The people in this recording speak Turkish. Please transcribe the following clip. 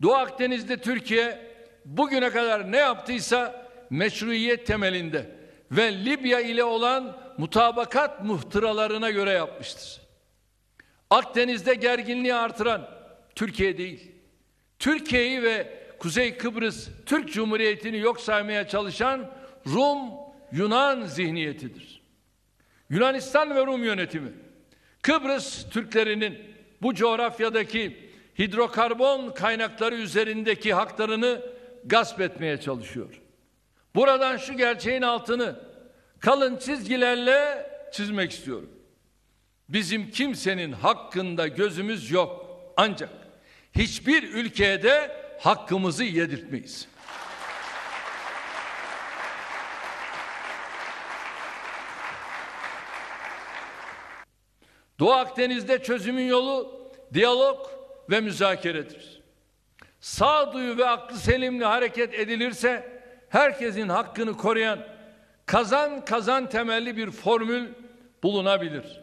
Doğu Akdeniz'de Türkiye bugüne kadar ne yaptıysa meşruiyet temelinde ve Libya ile olan mutabakat muhtıralarına göre yapmıştır. Akdeniz'de gerginliği artıran Türkiye değil, Türkiye'yi ve Kuzey Kıbrıs Türk Cumhuriyeti'ni yok saymaya çalışan Rum, Yunan zihniyetidir. Yunanistan ve Rum yönetimi, Kıbrıs Türklerinin bu coğrafyadaki hidrokarbon kaynakları üzerindeki haklarını gasp etmeye çalışıyor. Buradan şu gerçeğin altını kalın çizgilerle çizmek istiyorum. Bizim kimsenin hakkında gözümüz yok. Ancak hiçbir ülkeye de hakkımızı yedirtmeyiz. Doğu Akdeniz'de çözümün yolu diyalog ve müzakeredir. Sağduyu ve aklı selimle hareket edilirse herkesin hakkını koruyan kazan kazan temelli bir formül bulunabilir.